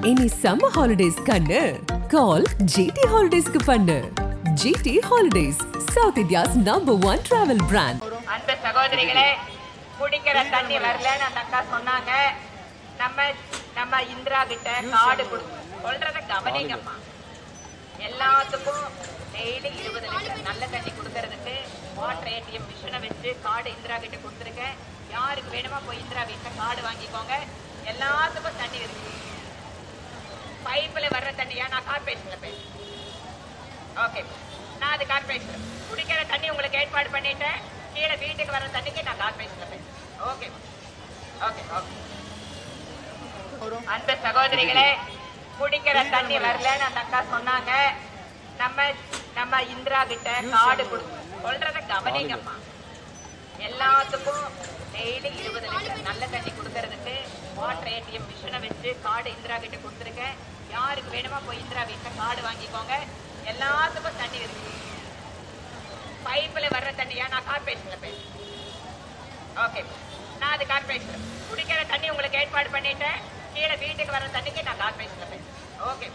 இனி summer holidays கண்ணு கால் GD ஹாலிடேஸ்க்கு பண்ணு. GD holidays, south India's #1 travel brand. அன்பு சகோதரிகளே, குடிக்கிற தண்ணி வரலன்னு அந்த அக்கா சொன்னாங்க. நம்ம இந்திரா கிட்ட கார்டு சொல்றத கவனிங்கம்மா. எல்லாத்துக்கும் டெய்லி 20 லிட்டர் நல்ல தண்ணி கொடுக்கறதுக்கு வாட்டர் ஏடிஎம் மிஷினை வச்சு கார்டு இந்திரா கிட்ட கொடுத்துருக்கேன். யாருக்கு வேணுமா போய் இந்திரா வீட்டில் கார்டு வாங்கிக்கோங்க. எல்லாத்துக்கும் தண்ணி இருக்கு. பைப்ல வர்ற தண்ணியா நான் கார்பரேஷன்ல பேசுறேன். ஓகே, நான் அது கார்பரேஷன் குடிக்கிற தண்ணி உங்களுக்கு ஏற்பாடு பண்ணிட்டேன். கீழே வீட்டுக்கு வர தண்ணிக்கு நான் கார்பரேஷன்ல பேசுறேன். Okay okay okay. அன்பு சகோதரிகளே, குடிக்கிற தண்ணி வரலன்னு அந்த அக்கா சொன்னாங்க. நம்ம இந்திரா கிட்ட கார்டு சொல்றத கவனிங்கம்மா. எல்லாத்துக்கும் டெய்லி 20 லிட்டர் நல்ல தண்ணி கொடுக்கறதுக்கு வாட்டர் ஏடிஎம் மிஷினை வச்சு கார்டு இந்திரா கிட்ட கொடுத்துருக்கேன். யாருக்கு வேணுமா போய் இந்திரா வீட்டில் கார்டு வாங்கிக்கோங்க. எல்லாத்துக்கும் தண்ணி இருக்கு. பைப்ல வர்ற தண்ணியா நான் கார்பரேஷன்ல பேசுறேன். ஓகே, நான் அது கார்பரேஷன் குடிக்கிற தண்ணி உங்களுக்கு ஏற்பாடு பண்ணிட்டேன். கீழே வீட்டுக்கு வர தண்ணிக்கு நான் கார்பரேஷன்ல பேசுறேன். Okay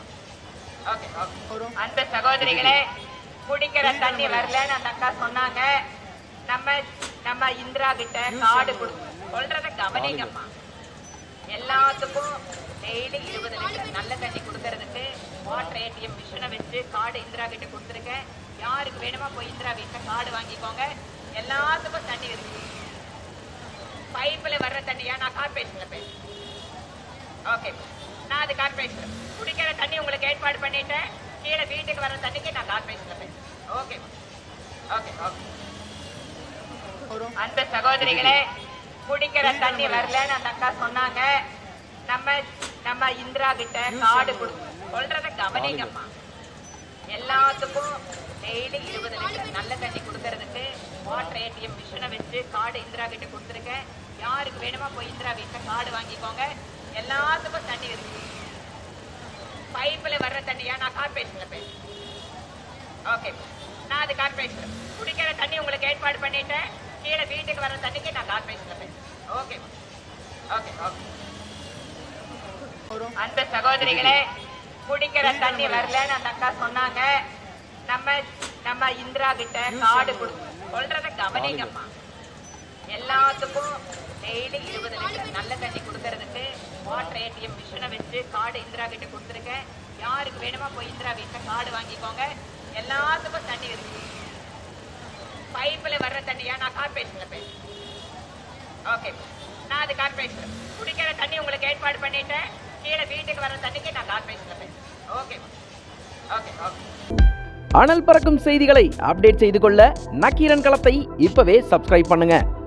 okay okay. அன்பு சகோதரிகளே, குடிக்கிற தண்ணி வரலன்னு அந்த அக்கா சொன்னாங்க. நம்ம இந்திரா கிட்ட கார்டு சொல்றத கவனிங்கம்மா. எல்லாத்துக்கும் டெய்லி 20 லிட்டர் நல்ல தண்ணி கொடுக்கறதுக்கு வாட்டர் ஏடிஎம் மிஷினை வச்சு கார்டு இந்திரா கிட்ட கொடுத்துருக்கேன். யாருக்கு வேணுமா போய் இந்திரா வீட்டில் கார்டு வாங்கிக்கோங்க. எல்லாத்துக்கும் தண்ணி இருக்கு. பைப்ல வர்ற தண்ணியா நான் கார்பரேஷன்ல பேசுறேன். ஓகே, நான் அது கார்பரேஷன் குடிக்கிற தண்ணி உங்களுக்கு ஏற்பாடு பண்ணிட்டேன். கீழே வீட்டுக்கு வர தண்ணிக்கு நான் கார்பரேஷன்ல பேசுறேன். Okay okay okay. அன்பு சகோதரிகளே, குடிக்கிற தண்ணி வரலன்னு அந்த அக்கா சொன்னாங்க. நம்ம இந்திரா கிட்ட கார்டு சொல்றத கவனிங்கம்மா. எல்லாத்துக்கும் டெய்லி 20 லிட்டர் நல்ல தண்ணி கொடுக்கறதுக்கு வாட்டர் ஏடிஎம் மிஷினை வச்சு கார்டு இந்திரா கிட்ட கொடுத்துருக்கேன். யாருக்கு வேணுமா போய் இந்திரா வீட்டில் கார்டு வாங்கிக்கோங்க. எல்லாத்துக்கும் தண்ணி இருக்கு. பைப்ல வர்ற தண்ணியா நான் கார்பரேஷன்ல பேசுறேன். ஓகே, நான் அது கார்பரேஷன் குடிக்கிற தண்ணி உங்களுக்கு ஏற்பாடு பண்ணிட்டேன். கீழே வீட்டுக்கு வர தண்ணிக்கு நான் கார்பரேஷன்ல பேசுறேன். Okay okay okay. அன்பு சகோதரிகளே, குடிக்கிற தண்ணி வரலன்னு அந்த அக்கா சொன்னாங்க. நம்ம இந்திரா கிட்ட கார்டு சொல்றத கவனிங்கம்மா. எல்லாத்துக்கும் டெய்லி 20 லிட்டர் நல்ல தண்ணி கொடுக்கறதுக்கு வாட்டர் ஏடிஎம் மிஷினை வச்சு கார்டு இந்திரா கிட்ட கொடுத்துருக்கேன். யாருக்கு வேணுமா போய் இந்திரா வீட்டில் கார்டு வாங்கிக்கோங்க. எல்லாத்துக்கும் தண்ணி இருக்கு. பைப்ல வர்ற தண்ணியா நான் கார்பரேஷன்ல பேசுறேன். ஓகே, நான் அது கார்பரேஷன் குடிக்கிற தண்ணி உங்களுக்கு ஏற்பாடு பண்ணிட்டேன். கீழே வீட்டுக்கு வர தண்ணிக்கு நான் கார்பரேஷன்ல பேசுறேன். Okay okay okay. அனல் பறக்கும் செய்திகளை அப்டேட் செய்து கொள்ள நக்கீரன் களத்தை இப்பவே சப்ஸ்கிரைப் பண்ணுங்க.